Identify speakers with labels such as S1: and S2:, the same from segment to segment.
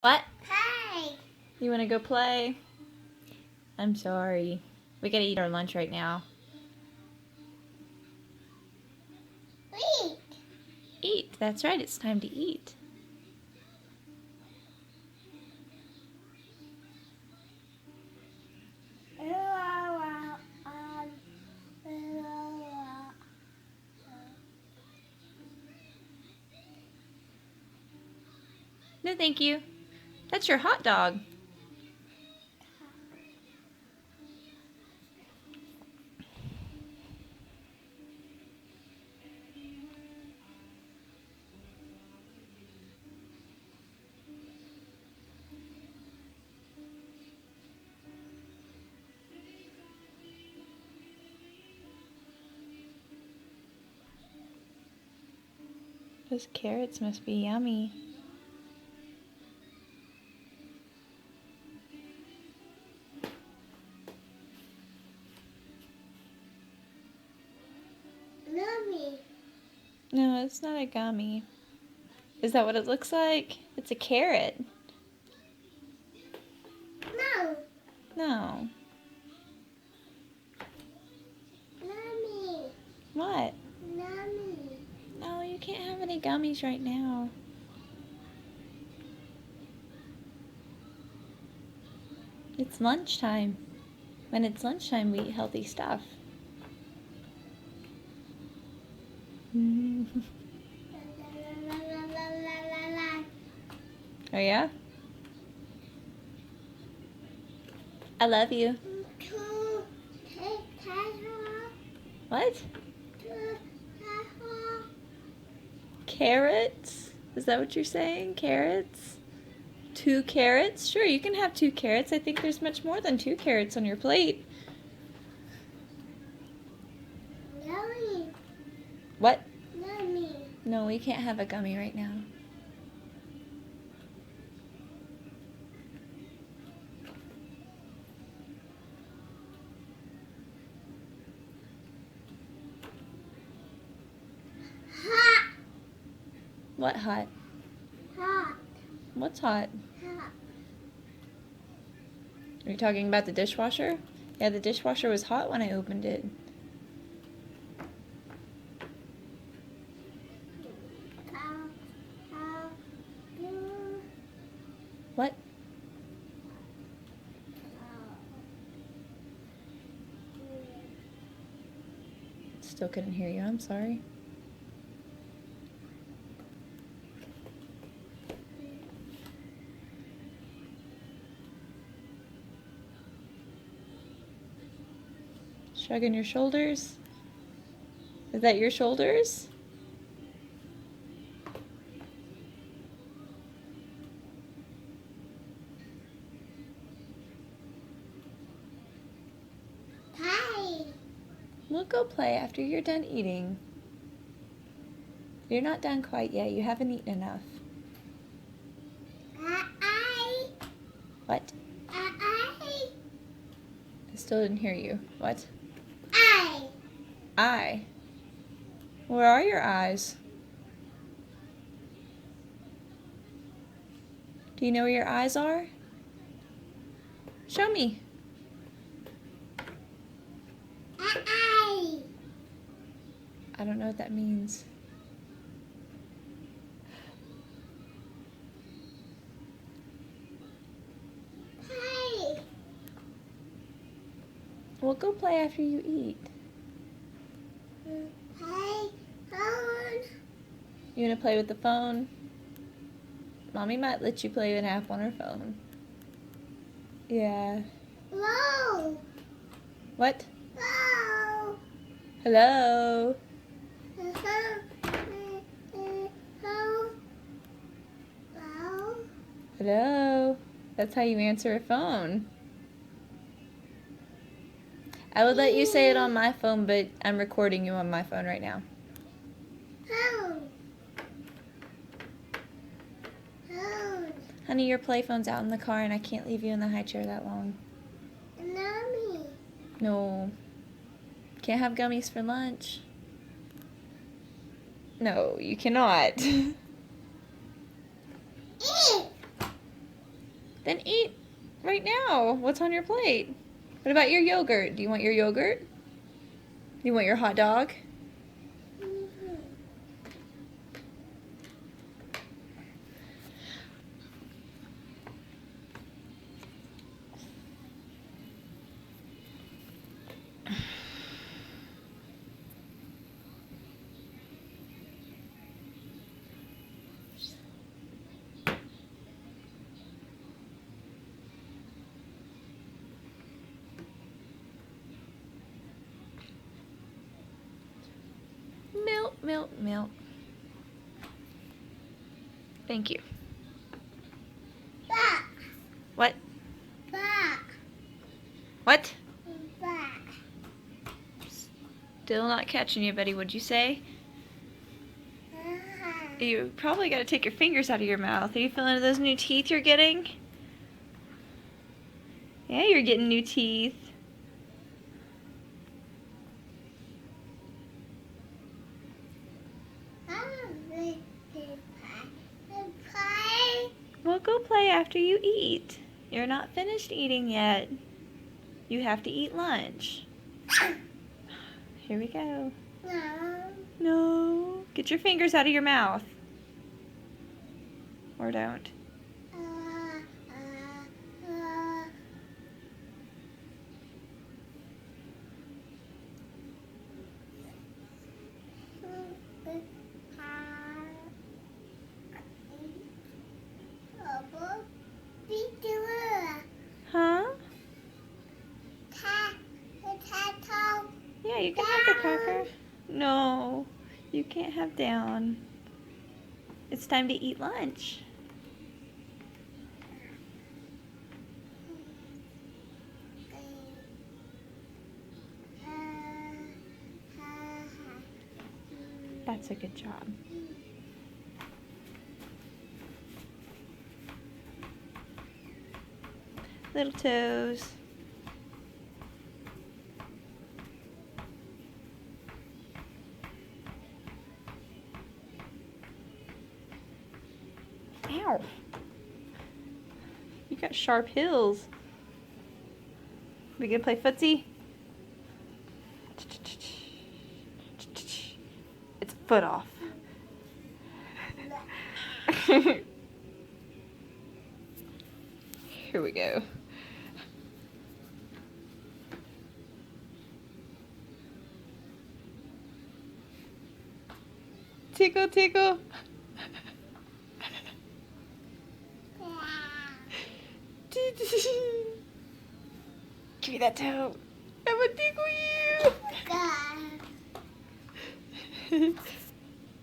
S1: What?
S2: Hi.
S1: You want to go play? I'm sorry. We gotta eat our lunch right now.
S2: Wait.
S1: Eat. That's right. It's time to eat. No, thank you. That's your hot dog. Those carrots must be yummy.
S2: Mommy.
S1: No, it's not a gummy. Is that what it looks like? It's a carrot.
S2: No.
S1: No.
S2: Mommy.
S1: What?
S2: Mommy.
S1: No, you can't have any gummies right now. It's lunchtime. When it's lunchtime, we eat healthy stuff. Oh yeah? I love you. What? Carrots? Is that what you're saying? Carrots? 2 carrots? Sure, you can have 2 carrots. I think there's much more than 2 carrots on your plate.
S2: Mommy.
S1: What?
S2: Mommy.
S1: No, we can't have a gummy right now.
S2: Hot.
S1: What hot?
S2: Hot.
S1: What's hot?
S2: Hot.
S1: Are you talking about the dishwasher? Yeah, the dishwasher was hot when I opened it. What? Still couldn't hear you. I'm sorry. Shrugging your shoulders? Is that your shoulders?
S2: Hi.
S1: We'll go play after you're done eating. You're not done quite yet. You haven't eaten enough. What? I still didn't hear you. What? Eye. Where are your eyes? Do you know where your eyes are? Show me. I don't know what that means. We'll go play after you eat. You want to play with the phone? Mommy might let you play an app on her phone. Yeah.
S2: Hello.
S1: What?
S2: Hello.
S1: Hello. Hello. That's how you answer a phone. I would let you say it on my phone, but I'm recording you on my phone right now. Honey, your play phone's out in the car and I can't leave you in the high chair that long.
S2: Mommy.
S1: No. Can't have gummies for lunch. No, you cannot. Then eat right now. What's on your plate? What about your yogurt? Do you want your yogurt? Do you want your hot dog? Milk, milk, milk. Thank you.
S2: Back.
S1: What?
S2: Back.
S1: What?
S2: Back.
S1: Still not catching you, Betty. What'd you say? You probably got to take your fingers out of your mouth. Are you feeling those new teeth you're getting? Yeah, you're getting new teeth. Well, go play after you eat. You're not finished eating yet. You have to eat lunch. Here we go.
S2: No.
S1: No. Get your fingers out of your mouth. Or don't. Huh? Yeah, you can have the cracker. No, you can't have down. It's time to eat lunch. That's a good job. Little toes. Ow. You got sharp heels. We gonna play footsie? It's foot off. Here we go. Tickle, tickle. Give me that toe. I'm gonna tickle you.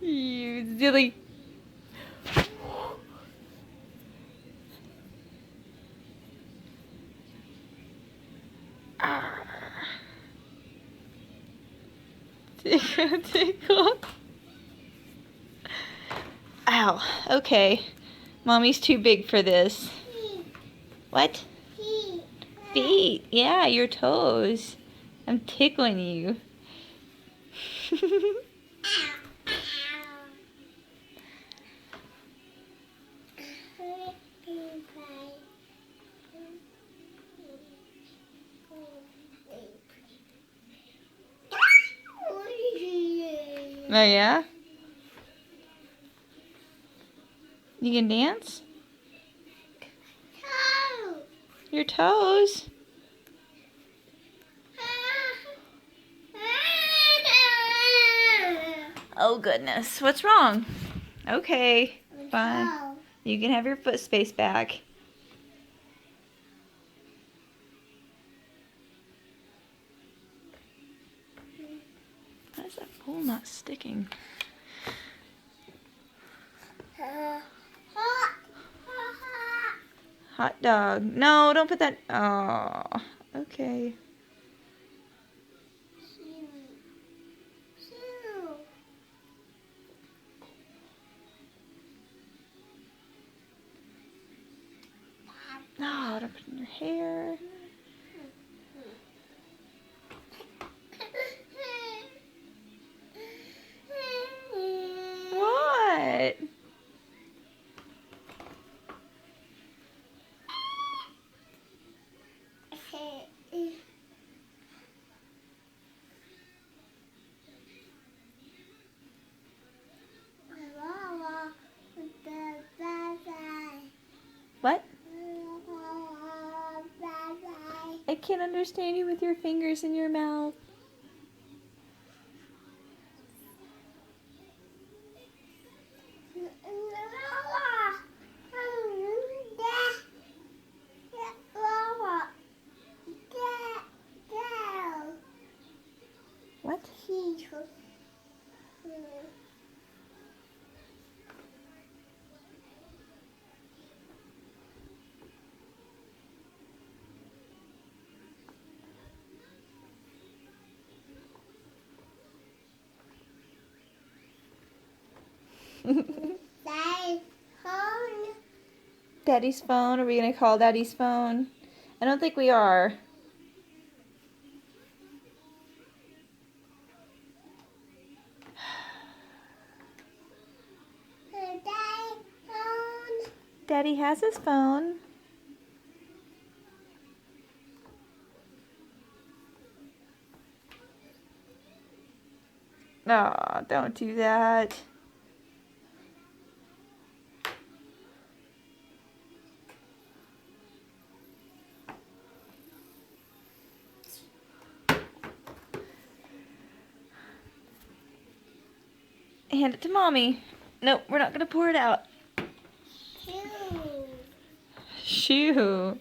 S1: You silly. Tickle, tickle. Ow. Okay. Mommy's too big for this. What? Feet. Yeah, your toes. I'm tickling you. Oh yeah? You can dance? Your toes? Oh goodness, what's wrong? Okay, fine. You can have your foot space back. Why is that pole not sticking? Hot dog. No, don't put that. Oh, okay. No, don't put it in your hair. What? What?
S2: Bye-bye.
S1: I can't understand you with your fingers in your mouth. What? Daddy's phone? Are we gonna call Daddy's phone? I don't think we are. Daddy has his phone. No, don't do that. Hand it to Mommy. Nope, we're not gonna pour it out. Shoo.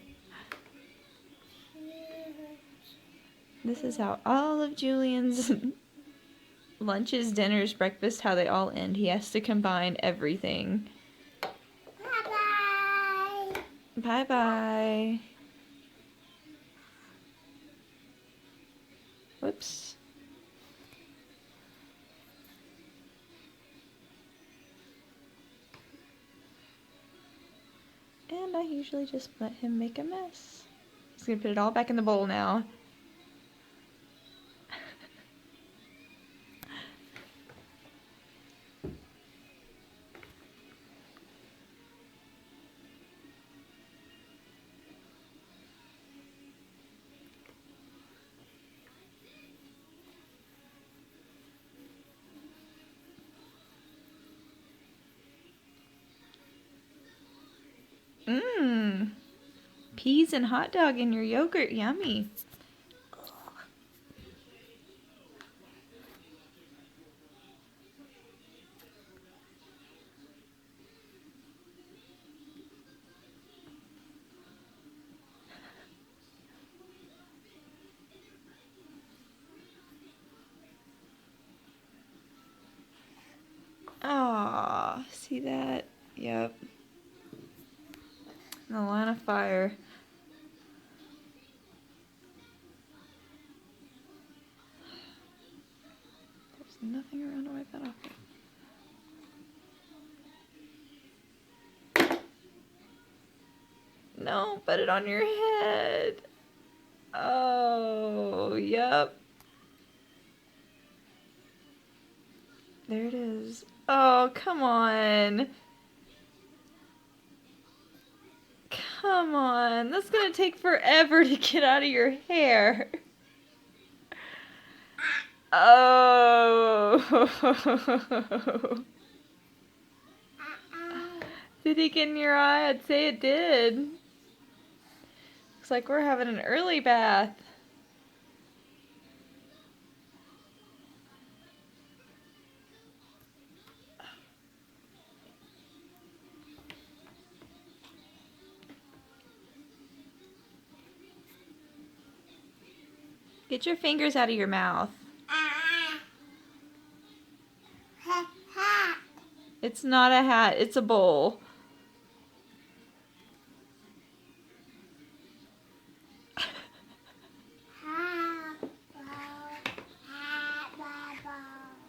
S1: This is how all of Julian's lunches, dinners, breakfast, how they all end. He has to combine everything.
S2: Bye-bye.
S1: Bye-bye. Whoops. And I usually just let him make a mess. He's gonna put it all back in the bowl now. Mmm. Peas and hot dog in your yogurt. Yummy. Aw, see that? Yep. The line of fire. There's nothing around to wipe that off with. No, put it on your head. Oh, yep. There it is. Oh, come on. Come on. That's gonna take forever to get out of your hair. Oh. Did it get in your eye? I'd say it did. Looks like we're having an early bath. Get your fingers out of your mouth. It's not a hat, it's a bowl.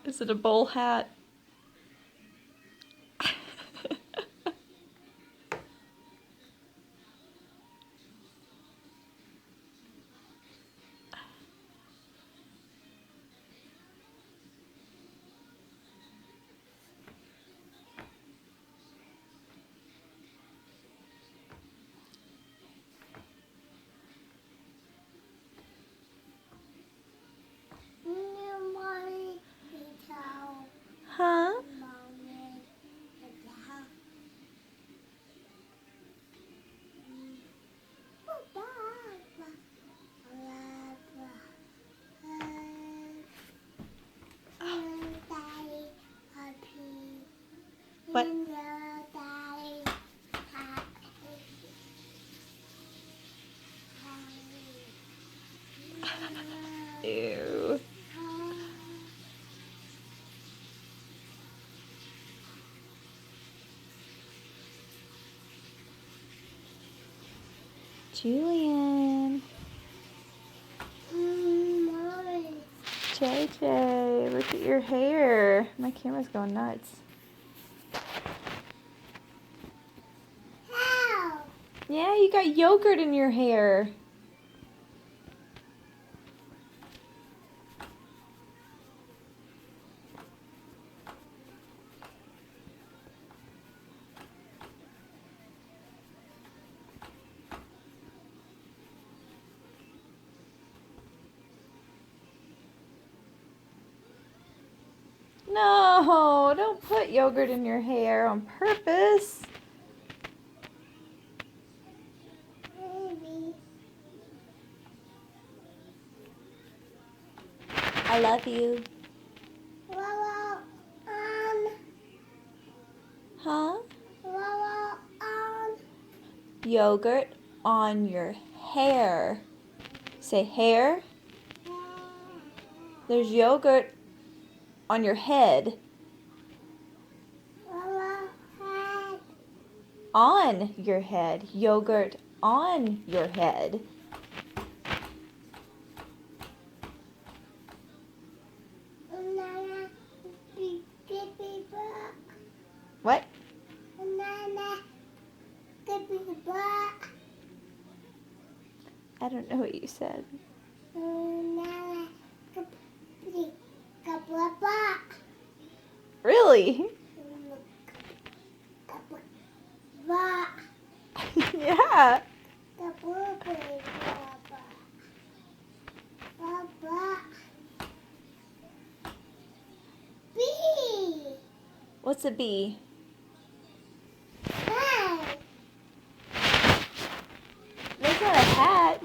S1: Is it a bowl hat? Ew. Julian.
S2: Mommy.
S1: JJ, look at your hair. My camera's going nuts.
S2: How?
S1: Yeah, you got yogurt in your hair. No, don't put yogurt in your hair on purpose.
S2: Baby.
S1: I love you.
S2: Wawa
S1: Huh?
S2: Wawa
S1: Yogurt on your hair. Say hair. There's yogurt on your head.
S2: Wawa head.
S1: On your head. Yogurt on your head.
S2: Banana. Baby butt.
S1: What?
S2: Banana. Baby butt.
S1: I don't know what you said.
S2: Banana. Baby butt.
S1: Really?
S2: Butt.
S1: Yeah.
S2: The blueberry Baba. Bee.
S1: What's a bee?
S2: Hey.
S1: That's not a hat.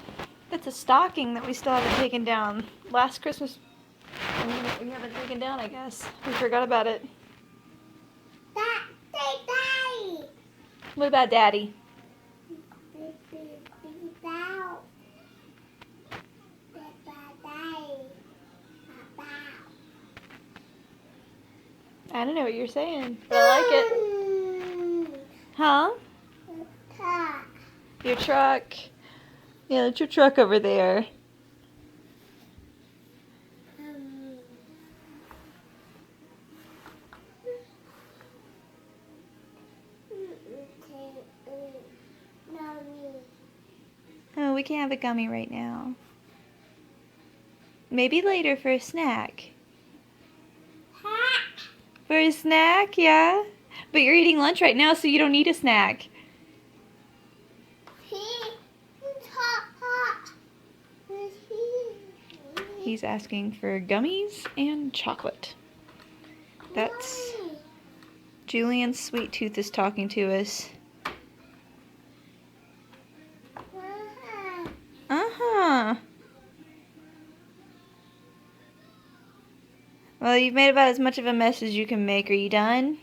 S1: That's a stocking that we still haven't taken down. Last Christmas, we haven't taken down, I guess. We forgot about it.
S2: Daddy.
S1: What about Daddy? I don't know what you're saying, but I like it. Huh? Your truck. Yeah, that's your truck over there. Oh, we can't have a gummy right now. Maybe later for a snack. For a snack, yeah. But you're eating lunch right now, so you don't need a snack. He's asking for gummies and chocolate. That's Julian's sweet tooth is talking to us. Uh-huh. Well, you've made about as much of a mess as you can make. Are you done?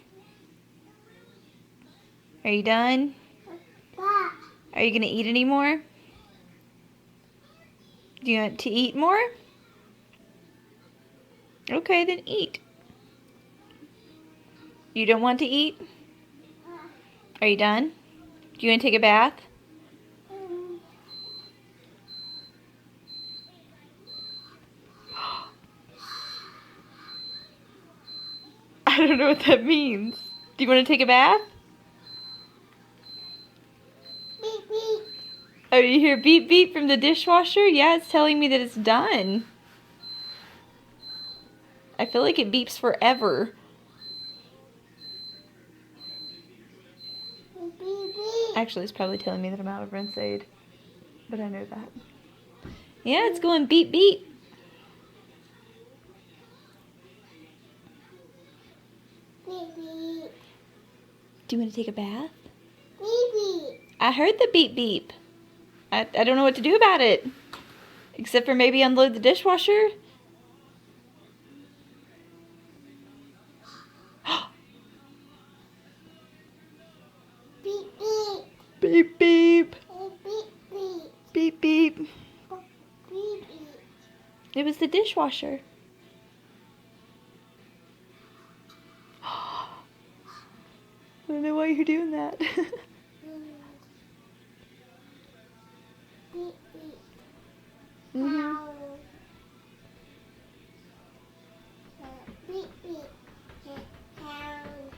S1: Are you done? Are you going to eat any more? Do you want to eat more? Okay, then eat. You don't want to eat? Are you done? Do you want to take a bath? I don't know what that means. Do you want to take a bath?
S2: Beep, beep.
S1: Oh, you hear beep beep from the dishwasher? Yeah, it's telling me that it's done. I feel like it beeps forever.
S2: Beep, beep.
S1: Actually, it's probably telling me that I'm out of rinse aid. But I know that. Yeah, it's going beep beep.
S2: Beep, beep.
S1: Do you want to take a bath?
S2: Beep, beep.
S1: I heard the beep beep. I don't know what to do about it. Except for maybe unload the dishwasher.
S2: Beep, beep.
S1: Beep beep.
S2: Beep, beep.
S1: Beep beep.
S2: Beep, beep.
S1: was the dishwasher. I don't know why you're doing that.
S2: Beep, beep.
S1: Mhm.
S2: Sound. Beep, beep. Sound.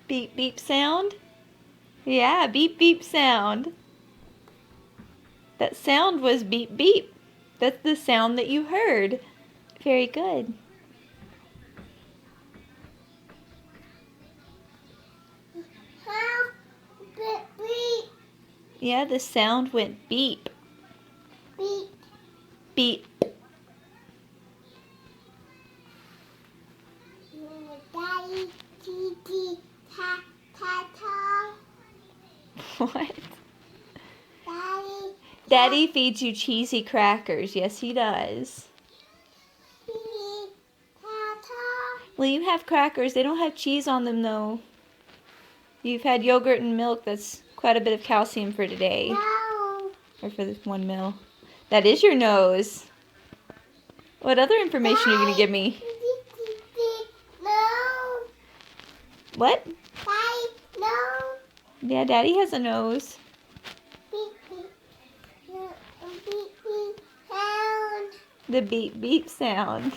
S1: Beep beep sound? Yeah, beep beep sound. That sound was beep beep. That's the sound that you heard. Very good.
S2: Sound. Beep, beep.
S1: Yeah, the sound went beep.
S2: Beep.
S1: Beep.
S2: Daddy, Titi, ta, ta, ta.
S1: What?
S2: Daddy,
S1: Daddy feeds you cheesy crackers. Yes, he does.
S2: Titi, ta, ta.
S1: Well, you have crackers. They don't have cheese on them, though. You've had yogurt and milk. That's quite a bit of calcium for today.
S2: No.
S1: Or for this 1 meal. That is your nose. What other information are you going to give me?
S2: No.
S1: What?
S2: Daddy, no.
S1: Yeah, Daddy has a nose.
S2: Beep, beep. No, beep, beep. Sound.
S1: The beep beep sound.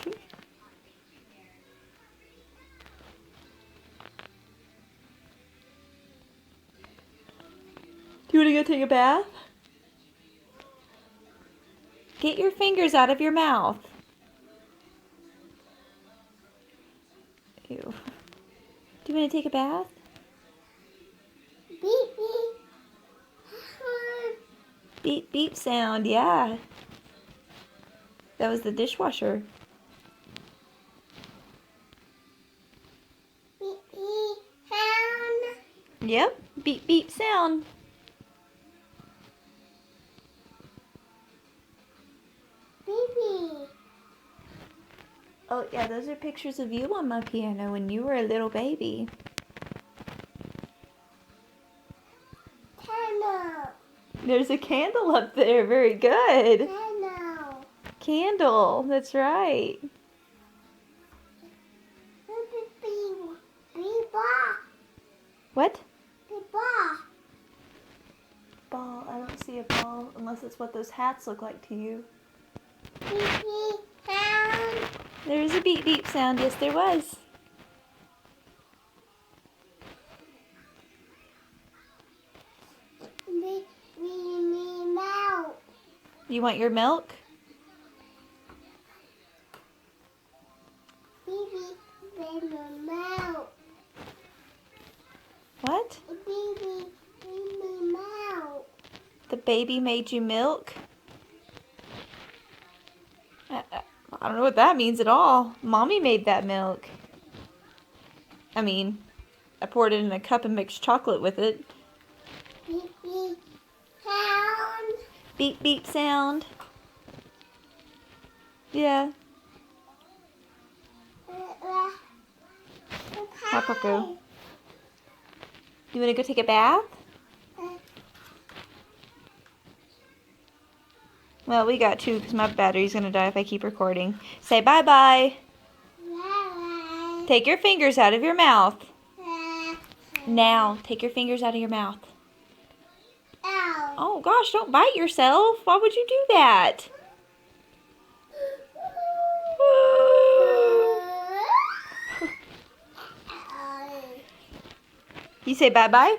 S1: Do you want to go take a bath? Get your fingers out of your mouth. Ew. Do you want to take a bath?
S2: Beep, beep. Sound.
S1: Beep beep sound, yeah. That was the dishwasher.
S2: Beep, beep. Sound.
S1: Yep, beep beep sound.
S2: Beep, beep.
S1: Oh yeah, those are pictures of you on my piano when you were a little baby.
S2: Candle.
S1: There's a candle up there, very good.
S2: Candle.
S1: Candle, that's right.
S2: Beep, beep. Beep, bah.
S1: What?
S2: Beep, bah.
S1: Ball, I don't see a ball unless it's what those hats look like to you.
S2: Beep, beep. Sound.
S1: There was a beep beep sound, yes there was.
S2: Beep, beep, mouth.
S1: You want your milk?
S2: Beep, beep, beep, mouth.
S1: What?
S2: Beep, beep, beep, mouth.
S1: The baby made you milk? I don't know what that means at all. Mommy made that milk. I mean, I poured it in a cup and mixed chocolate with it.
S2: Beep, beep. Sound.
S1: Beep beep sound. Yeah. Papaku. You want to go take a bath? Well, we got 2 because my battery's going to die if I keep recording. Say bye-bye. Take your fingers out of your mouth. Now, take your fingers out of your mouth.
S2: Ow.
S1: Oh, gosh, don't bite yourself. Why would you do that? You say bye-bye?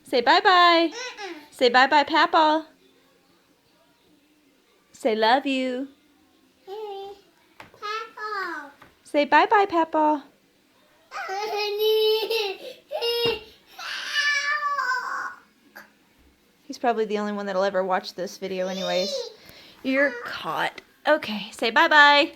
S1: Say bye-bye. Say bye-bye, Papa. Say love you.
S2: Papa.
S1: Say bye-bye, Papa. He's probably the only one that'll ever watch this video anyways. You're caught. Okay, say bye-bye.